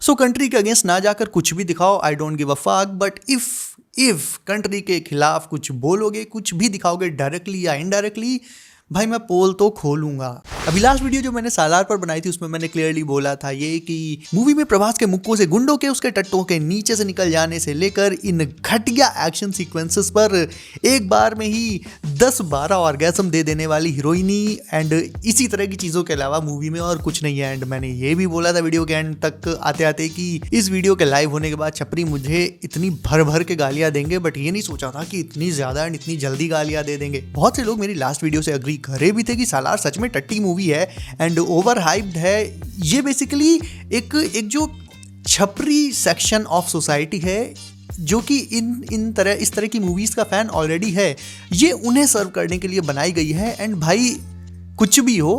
सो country के against ना जाकर कुछ भी दिखाओ, I don't give a fuck, but if country के खिलाफ कुछ बोलोगे, कुछ भी दिखाओगे डायरेक्टली या इनडायरेक्टली, भाई मैं पोल तो खोलूंगा। अभी लास्ट वीडियो जो मैंने सालार पर बनाई थी उसमें मैंने क्लियरली बोला था ये कि मूवी में प्रभास के मुक्कों से, गुंडों के उसके टट्टों के नीचे से निकल जाने से लेकर इन घटिया एक्शन सीक्वेंसेस पर एक बार में ही 10-12 ऑर्गेज़म दे देने वाली हीरोइनी एंड इसी तरह की चीज़ों के अलावा मूवी में और कुछ नहीं है। एंड मैंने ये भी बोला था वीडियो के एंड तक आते आते कि इस वीडियो के लाइव होने के बाद छपरी मुझे इतनी भर भर के गालियां देंगे, बट ये नहीं सोचा था कि इतनी ज्यादा एंड इतनी जल्दी गालियां दे देंगे। बहुत से लोग मेरी लास्ट वीडियो से अग्री करे भी थे कि सालार सच में टट्टी मूवी है एंड ओवर हाइप्ड है। ये बेसिकली एक जो छपरी सेक्शन ऑफ सोसाइटी है जो कि इस तरह की मूवीज का फैन ऑलरेडी है, ये उन्हें सर्व करने के लिए बनाई गई है। एंड भाई कुछ भी हो,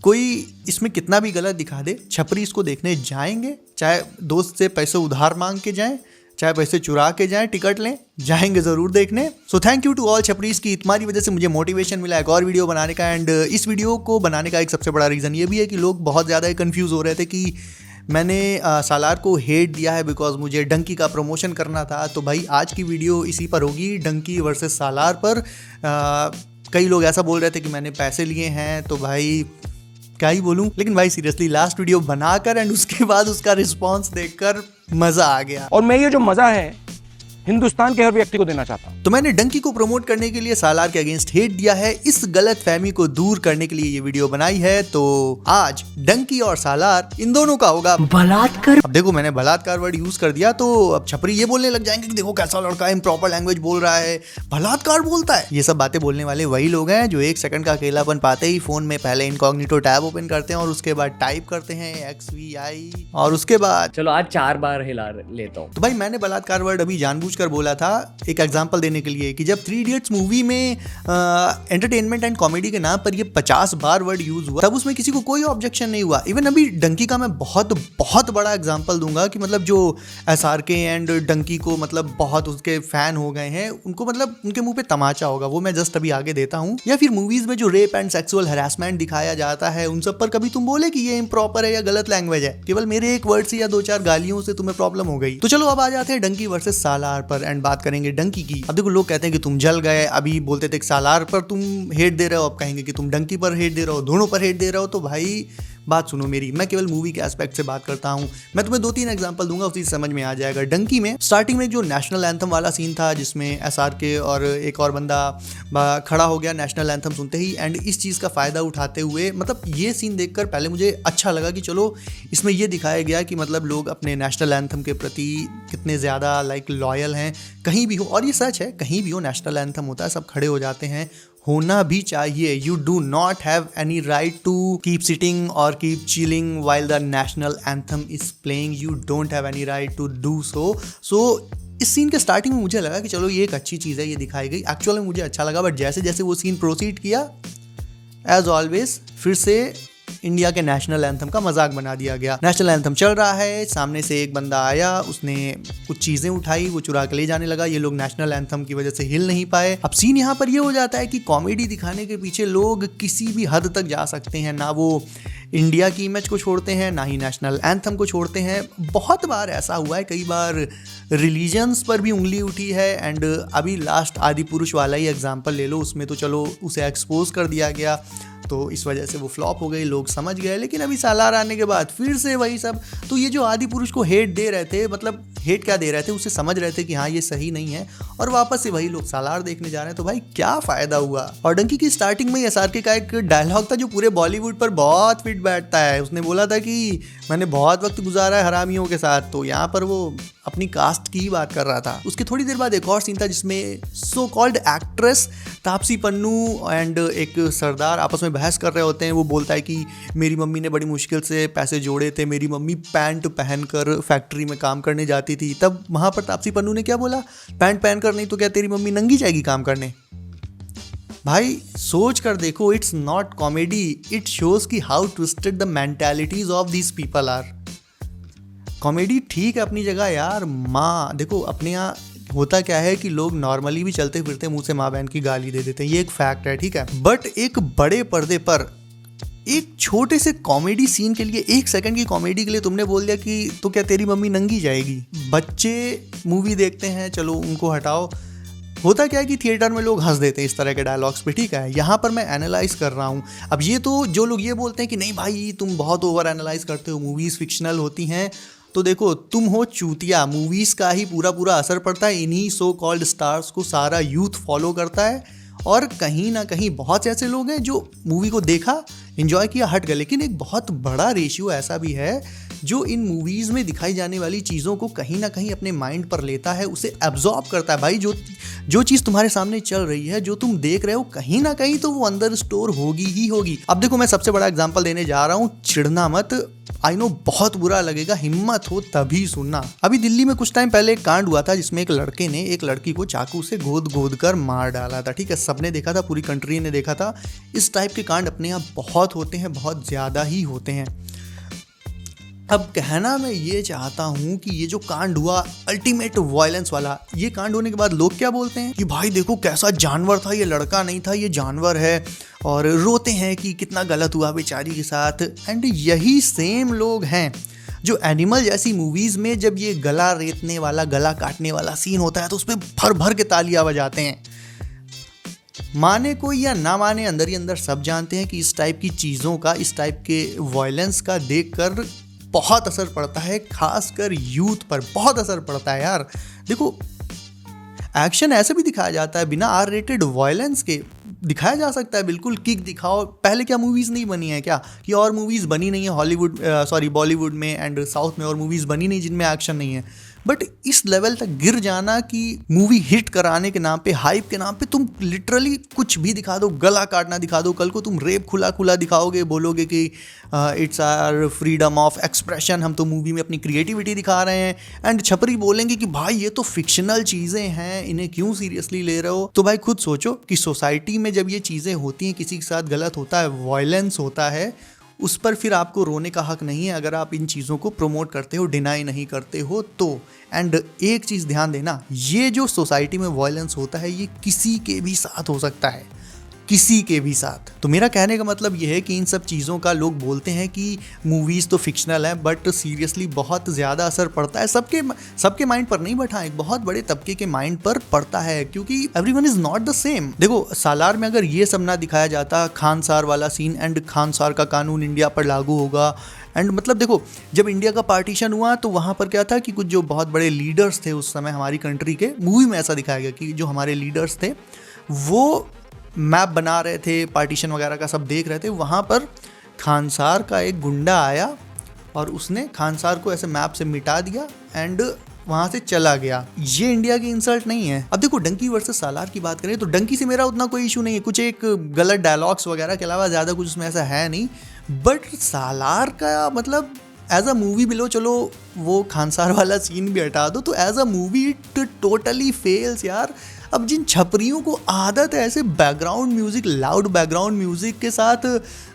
कोई इसमें कितना भी गलत दिखा दे, छपरी इसको देखने जाएंगे, चाहे दोस्त से पैसे उधार मांग के जाएं, चाहे पैसे चुरा के जाएं, टिकट लें, जाएंगे जरूर देखने। So thank you to all छपरीज की तुम्हारी वजह से मुझे मोटिवेशन मिला एक और वीडियो बनाने का। एंड इस वीडियो को बनाने का एक सबसे बड़ा रीज़न ये भी है कि लोग बहुत ज़्यादा कंफ्यूज हो रहे थे कि मैंने सालार को हेट दिया है बिकॉज मुझे डंकी का प्रमोशन करना था। तो भाई आज की वीडियो इसी पर होगी, डंकी वर्सेस सालार पर। कई लोग ऐसा बोल रहे थे कि मैंने पैसे लिए हैं, तो भाई क्या ही बोलूं। लेकिन भाई सीरियसली लास्ट वीडियो बनाकर एंड उसके बाद उसका रिस्पॉन्स देखकर मजा आ गया। और मैं ये जो मजा है हिंदुस्तान के हर व्यक्ति को देना चाहता हूं। तो मैंने डंकी को प्रमोट करने के लिए सालार के अगेंस्ट हेट दिया है, इस गलत फहमी को दूर करने के लिए ये वीडियो बनाई है। तो आज डंकी और सालार इन दोनों का होगा बलात्कार। अब देखो मैंने बलात्कार वर्ड यूज कर दिया तो अब छपरी ये बोलने लग जाएंगे कि देखो कैसा लड़का इम्प्रॉपर लैंग्वेज बोल रहा है, बलात्कार बोलता है। ये सब बातें बोलने वाले वही लोग हैं जो 1 सेकंड का अकेलापन पाते ही फोन में पहले इनकॉग्निटो टैब ओपन करते हैं और उसके बाद टाइप करते हैं XVI और उसके बाद चलो आज 4 बार हिला लेता हूँ। तो भाई मैंने बलात्कार वर्ड अभी जानबूझकर बोला था एक एग्जांपल देने के लिए कि जब 3 इडियट्स मूवी में एंटरटेनमेंट एंड कॉमेडी के नाम पर ये 50 बार वर्ड यूज हुआ, तब उसमें किसी को कोई ऑब्जेक्शन नहीं हुआ। इवन अभी डंकी का मैं बहुत बड़ा एग्जांपल दूंगा कि मतलब जो SRK एंड डंकी को मतलब बहुत उसके फैन हो गए हैं, उनको मतलब उनके मुंह पे तमाचा होगा, वो मैं जस्ट अभी आगे देता हूँ। या फिर मूवीज में जो रेप एंड सेक्सुअल हैरेसमेंट दिखाया जाता है उन सब पर कभी तुम बोले कि ये इम्प्रॉपर है या गलत लैंग्वेज है, केवल मेरे एक वर्ड से या 2-4 गालियों से तुम्हें प्रॉब्लम हो गई। तो चलो अब आ जाते हैं डंकी वर्सेस सालार पर एंड बात करेंगे डंकी की। अब देखो लोग कहते हैं कि तुम जल गए, अभी बोलते थे कि सालार पर तुम हेट दे रहे हो, अब कहेंगे कि तुम डंकी पर हेट दे रहे हो, दोनों पर हेट दे रहे हो। तो भाई बात सुनो मेरी, मैं केवल मूवी के एस्पेक्ट से बात करता हूं। मैं तुम्हें 2-3 एग्जांपल दूंगा, उसी से समझ में आ जाएगा। डंकी में स्टार्टिंग में जो नेशनल एंथम वाला सीन था जिसमें SRK और एक और बंदा खड़ा हो गया नेशनल एंथम सुनते ही, एंड इस चीज़ का फ़ायदा उठाते हुए मतलब ये सीन देखकर पहले मुझे अच्छा लगा कि चलो इसमें ये दिखाया गया कि मतलब लोग अपने नेशनल एंथम के प्रति कितने ज़्यादा लॉयल हैं। कहीं भी हो, और ये सच है, कहीं भी हो नेशनल एंथम होता है, सब खड़े हो जाते हैं, होना भी चाहिए। You do not have any right to keep sitting और keep chilling while the national anthem is playing, you don't have any right to do so इस सीन के स्टार्टिंग में मुझे लगा कि चलो ये एक अच्छी चीज़ है, ये दिखाई गई, एक्चुअल में मुझे अच्छा लगा। बट जैसे जैसे वो सीन प्रोसीड किया, एज ऑलवेज फिर से इंडिया के नेशनल एंथम का मजाक बना दिया गया। नेशनल एंथम चल रहा है, सामने से एक बंदा आया, उसने कुछ चीजें उठाई, वो चुरा के ले जाने लगा। ये लोग नेशनल एंथम की वजह से हिल नहीं पाए। अब सीन यहाँ पर ये हो जाता है कि कॉमेडी दिखाने के पीछे लोग किसी भी हद तक जा सकते हैं, ना वो इंडिया की इमेज को छोड़ते हैं ना ही नेशनल एंथम को छोड़ते हैं। बहुत बार ऐसा हुआ है, कई बार रिलीजन्स पर भी उंगली उठी है। एंड अभी लास्ट आदि पुरुष वाला ही एग्जाम्पल ले लो, उसमें तो चलो उसे एक्सपोज कर दिया गया, तो इस वजह से वो फ्लॉप हो गई, लोग समझ गए। लेकिन अभी सालार आने के बाद फिर से वही सब। तो ये जो आदि पुरुष को हेट दे रहे थे, मतलब हेट क्या दे रहे थे, उसे समझ रहे थे कि हाँ ये सही नहीं है, और वापस से वही लोग सालार देखने जा रहे हैं। तो भाई क्या फायदा हुआ। और डंकी की स्टार्टिंग में SRK का एक डायलॉग था जो पूरे बॉलीवुड पर बहुत फिट बैठता है। उसने बोला था कि मैंने बहुत वक्त गुजारा है हरामियों के साथ, तो यहाँ पर वो अपनी कास्ट की ही बात कर रहा था। उसके थोड़ी देर बाद एक और सीन था जिसमें so called actress Taapsee Pannu and एक सरदार आपस में बहस कर रहे होते हैं। वो बोलता है कि मेरी मम्मी ने बड़ी मुश्किल से पैसे जोड़े थे, मेरी मम्मी पैंट पहनकर फैक्ट्री में काम करने जाती थी। तब वहां पर तापसी पन्नू ने क्या बोला, पैंट पहनकर नहीं तो क्या तेरी मम्मी नंगी जाएगी काम करने। भाई सोच कर देखो, it's not comedy, it shows कि how twisted the mentalities of these people are. Comedy ठीक है अपनी जगह यार, माँ देखो अपने यहाँ होता क्या है कि लोग नॉर्मली भी चलते फिरते मुंह से माँ बहन की गाली दे देते हैं, ये एक फैक्ट है, ठीक है। बट एक बड़े पर्दे पर एक छोटे से कॉमेडी सीन के लिए, 1 सेकंड की कॉमेडी के लिए तुमने बोल दिया कि तो क्या तेरी मम्मी नंगी जाएगी। बच्चे मूवी देखते हैं, चलो उनको हटाओ। होता क्या है कि थिएटर में लोग हंस देते हैं इस तरह के डायलॉग्स पे, ठीक है। यहाँ पर मैं एनालाइज कर रहा हूँ। अब ये तो जो लोग ये बोलते हैं कि नहीं भाई तुम बहुत ओवर एनालाइज करते हो, मूवीज़ फिक्शनल होती हैं, तो देखो तुम हो चूतिया। मूवीज़ का ही पूरा पूरा असर पड़ता है, इन्हीं सो कॉल्ड स्टार्स को सारा यूथ फॉलो करता है, और कहीं ना कहीं बहुत से ऐसे लोग हैं जो मूवी को देखा, एंजॉय किया, हट गए। लेकिन एक बहुत बड़ा रेशियो ऐसा भी है जो इन मूवीज़ में दिखाई जाने वाली चीज़ों को कहीं ना कहीं अपने माइंड पर लेता है, उसे एब्जॉर्ब करता है। भाई जो चीज़ तुम्हारे सामने चल रही है, जो तुम देख रहे हो, कहीं ना कहीं तो वो अंदर स्टोर होगी ही होगी। अब देखो मैं सबसे बड़ा एग्जांपल देने जा रहा हूँ, चिढ़ना मत, आई नो बहुत बुरा लगेगा, हिम्मत हो तभी सुनना। अभी दिल्ली में कुछ टाइम पहले एक कांड हुआ था जिसमें एक लड़के ने एक लड़की को चाकू से गोद कर मार डाला था, ठीक है। सबने देखा था, पूरी कंट्री ने देखा था। इस टाइप के कांड अपने यहाँ बहुत होते हैं, बहुत ज़्यादा ही होते हैं। अब कहना मैं ये चाहता हूँ कि ये जो कांड हुआ अल्टीमेट वायलेंस वाला, ये कांड होने के बाद लोग क्या बोलते हैं कि भाई देखो कैसा जानवर था, ये लड़का नहीं था, ये जानवर है, और रोते हैं कि कितना गलत हुआ बेचारी के साथ। एंड यही सेम लोग हैं जो एनिमल जैसी मूवीज़ में जब ये गला रेतने वाला, गला काटने वाला सीन होता है तो उस पर भर भर के तालियां बजाते हैं। माने कोई या ना माने, अंदर ही अंदर सब जानते हैं कि इस टाइप की चीज़ों का, इस टाइप के वायलेंस का देखकर बहुत असर पड़ता है, खासकर यूथ पर बहुत असर पड़ता है यार। देखो एक्शन ऐसे भी दिखाया जाता है, बिना आर रेटेड वायलेंस के दिखाया जा सकता है, बिल्कुल किक दिखाओ। पहले क्या मूवीज़ नहीं बनी है क्या, कि और मूवीज़ बनी नहीं है हॉलीवुड बॉलीवुड में एंड साउथ में, और मूवीज़ बनी नहीं जिनमें एक्शन नहीं है। बट इस लेवल तक गिर जाना कि मूवी हिट कराने के नाम पे, हाइप के नाम पे तुम लिटरली कुछ भी दिखा दो, गला काटना दिखा दो, कल को तुम रेप खुला खुला दिखाओगे, बोलोगे कि it's our freedom of expression, हम तो मूवी में अपनी क्रिएटिविटी दिखा रहे हैं, एंड छपरी बोलेंगे कि भाई ये तो फिक्शनल चीज़ें हैं, इन्हें क्यों सीरियसली ले रहे हो। तो भाई खुद सोचो कि सोसाइटी में जब ये चीज़ें होती हैं, किसी के साथ गलत होता है, वायलेंस होता है, उस पर फिर आपको रोने का हक नहीं है अगर आप इन चीज़ों को प्रमोट करते हो, डिनाई नहीं करते हो तो। एंड एक चीज़ ध्यान देना, ये जो सोसाइटी में वायलेंस होता है ये किसी के भी साथ हो सकता है, किसी के भी साथ। तो मेरा कहने का मतलब ये है कि इन सब चीज़ों का लोग बोलते हैं कि मूवीज़ तो फिक्शनल है, बट सीरियसली बहुत ज़्यादा असर पड़ता है सबके माइंड पर नहीं, बट हाँ एक बहुत बड़े तबके के माइंड पर पड़ता है, क्योंकि everyone is not the same. देखो सालार में अगर ये सब ना दिखाया जाता, खान सार वाला सीन, एंड खान सार का कानून इंडिया पर लागू होगा, एंड मतलब देखो जब इंडिया का पार्टीशन हुआ तो वहाँ पर क्या था कि कुछ जो बहुत बड़े लीडर्स थे उस समय हमारी कंट्री के, मूवी में ऐसा दिखाया गया कि जो हमारे लीडर्स थे वो मैप बना रहे थे, पार्टीशन वगैरह का सब देख रहे थे, वहाँ पर खानसार का एक गुंडा आया और उसने खानसार को ऐसे मैप से मिटा दिया एंड वहाँ से चला गया। ये इंडिया की इंसल्ट नहीं है। अब देखो डंकी वर्सेस सालार की बात करें तो डंकी से मेरा उतना कोई इशू नहीं है, कुछ एक गलत डायलॉग्स वगैरह के अलावा ज़्यादा कुछ उसमें ऐसा है नहीं, बट सालार का मतलब एज अ मूवी भी लो, चलो वो खानसार वाला सीन भी हटा दो, तो as a movie it totally fails यार। अब जिन छपरियों को आदत है ऐसे background music, loud background music के साथ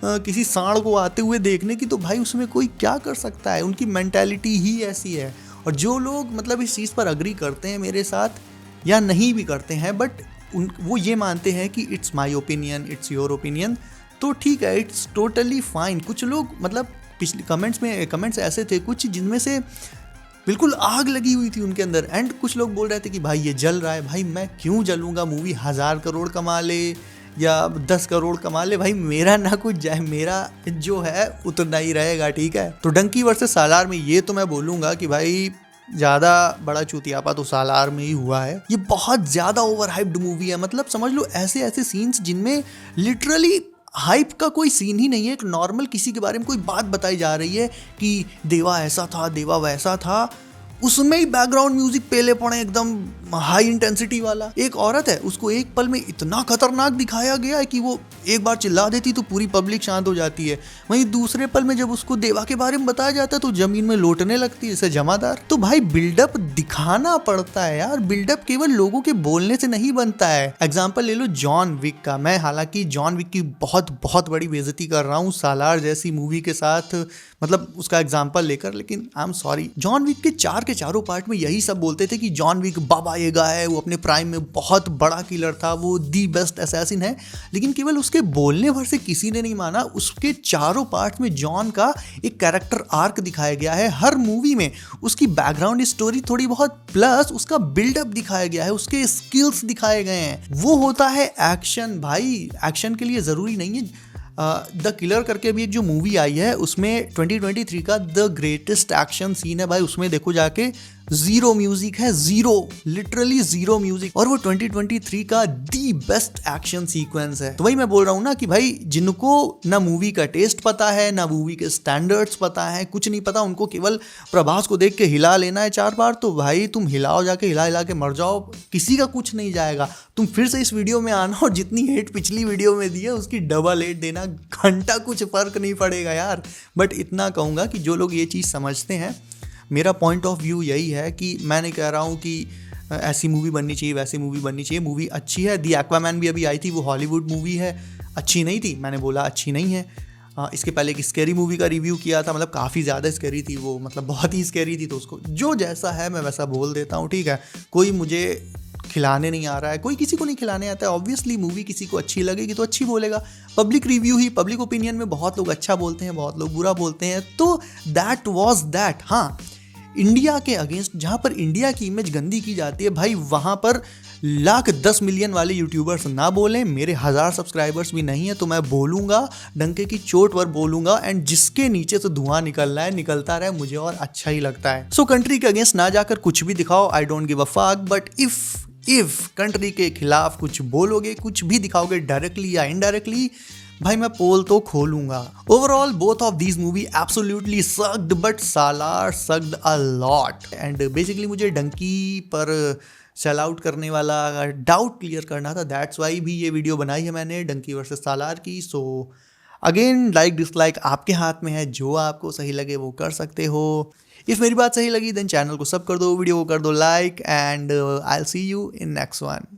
किसी सांड को आते हुए देखने की, तो भाई उसमें कोई क्या कर सकता है, उनकी मेंटालिटी ही ऐसी है। और जो लोग मतलब इस चीज़ पर अग्री करते हैं मेरे साथ या नहीं भी करते हैं, बट वो ये मानते हैं कि it's my opinion, it's your opinion, तो ठीक है, इट्स टोटली फाइन। कुछ लोग मतलब पिछले कमेंट्स ऐसे थे कुछ जिनमें से बिल्कुल आग लगी हुई थी उनके अंदर, एंड कुछ लोग बोल रहे थे कि भाई ये जल रहा है। भाई मैं क्यों जलूंगा, मूवी 1000 करोड़ कमा ले या 10 करोड़ कमा ले, भाई मेरा ना कुछ जाए, मेरा जो है उतना ही रहेगा, ठीक है। तो डंकी वर्सेस सालार में ये तो मैं बोलूँगा कि भाई ज़्यादा बड़ा चूतियापा तो सालार में ही हुआ है। ये बहुत ज़्यादा ओवर हाइप्ड मूवी है, मतलब समझ लो ऐसे ऐसे सीन्स जिनमें लिटरली हाइप का कोई सीन ही नहीं है, एक नॉर्मल किसी के बारे में कोई बात बताई जा रही है कि देवा ऐसा था, देवा वैसा था, उसमें ही बैकग्राउंड म्यूजिक पेले पड़े एकदम हाई इंटेंसिटी वाला। एक औरत है, उसको एक पल में इतना खतरनाक दिखाया गया है कि वो एक बार चिल्ला देती तो पूरी पब्लिक शांत हो जाती है, वहीं दूसरे पल में जब उसको देवा के बारे में बताया जाता है तो जमीन में लौटने लगती है जैसे जमादार। तो भाई बिल्डअप दिखाना पड़ता है यार, बिल्डअप केवल लोगों के बोलने से नहीं बनता है। एग्जाम्पल ले लो जॉन विक का, मैं हालांकि जॉन विक की बहुत बड़ी बेइज्जती कर रहा हूँ सालार जैसी मूवी के साथ, मतलब उसका एग्जाम्पल लेकर, लेकिन I am sorry, John Wick के 4 के के चारों पार्ट में यही सब बोलते थे कि जॉन विक बाबा येगा है, वो अपने प्राइम में बहुत बड़ा किलर था, वो दी बेस्ट असैसिन है। लेकिन केवल उसके बोलने भर से किसी ने नहीं माना। उसके चारों पार्ट में जॉन का एक कैरेक्टर आर्क दिखाया गया है, हर मूवी में उसकी बैकग्राउंड स्टोरी थोड़ी बहुत, प्लस उसका बिल्डअप दिखाया गया है, उसके स्किल्स दिखाए गए हैं। वो होता है एक्शन। भाई एक्शन के लिए ज़रूरी नहीं है द किलर करके भी एक जो मूवी आई है उसमें 2023 का द ग्रेटेस्ट एक्शन सीन है भाई, उसमें देखो जाके जीरो म्यूजिक है, जीरो, लिटरली जीरो म्यूजिक, और वो 2023 का दी बेस्ट एक्शन सीक्वेंस है। तो वही मैं बोल रहा हूँ ना कि भाई जिनको ना मूवी का टेस्ट पता है, ना मूवी के स्टैंडर्ड्स पता है, कुछ नहीं पता, उनको केवल प्रभास को देख के हिला लेना है 4 बार, तो भाई तुम हिलाओ जाके, हिला हिला के मर जाओ, किसी का कुछ नहीं जाएगा। तुम फिर से इस वीडियो में आना और जितनी हेट पिछली वीडियो में दी है उसकी डबल हेट देना, घंटा कुछ फर्क नहीं पड़ेगा यार। बट इतना कहूँगा कि जो लोग ये चीज़ समझते हैं, मेरा पॉइंट ऑफ व्यू यही है कि मैं नहीं कह रहा हूँ कि ऐसी मूवी बननी चाहिए, वैसी मूवी बननी चाहिए। मूवी अच्छी है, दी एक्वामैन भी अभी आई थी, वो हॉलीवुड मूवी है, अच्छी नहीं थी, मैंने बोला अच्छी नहीं है। इसके पहले एक स्कैरी मूवी का रिव्यू किया था, मतलब काफ़ी ज़्यादा स्कैरी थी वो, मतलब बहुत ही स्कैरी थी, तो उसको जो जैसा है मैं वैसा बोल देता हूँ, ठीक है। कोई मुझे खिलाने नहीं आ रहा है, कोई किसी को नहीं खिलाने आता है। ऑब्वियसली मूवी किसी को अच्छी लगेगी तो अच्छी बोलेगा, पब्लिक रिव्यू ही, पब्लिक ओपिनियन में बहुत लोग अच्छा बोलते हैं, बहुत लोग बुरा बोलते हैं, तो दैट वाज दैट। हाँ, इंडिया के अगेंस्ट जहाँ पर इंडिया की इमेज गंदी की जाती है भाई, वहाँ पर 1,10 मिलियन वाले यूट्यूबर्स ना बोलें, मेरे 1000 सब्सक्राइबर्स भी नहीं है तो मैं बोलूँगा, डंके की चोट पर बोलूँगा, एंड जिसके नीचे से धुआं निकल रहा है निकलता रहे, मुझे और अच्छा ही लगता है। सो कंट्री के अगेंस्ट ना जाकर कुछ भी दिखाओ, I don't give a fuck, but if country के खिलाफ कुछ बोलोगे, कुछ भी दिखाओगे डायरेक्टली या इनडायरेक्टली, भाई मैं पोल तो खोलूंगा। Overall both of these movie absolutely sucked, but Salaar sucked a lot. And basically मुझे डंकी पर सेल आउट करने वाला डाउट क्लियर करना था, दैट्स वाई भी ये वीडियो बनाई है मैंने डंकी वर्सेस सालार की। सो अगेन, लाइक डिसलाइक आपके हाथ में है, जो आपको सही लगे वो कर सकते हो। इफ मेरी बात सही लगी देन चैनल को सब कर दो, वीडियो को कर दो like, and I will see you in next one.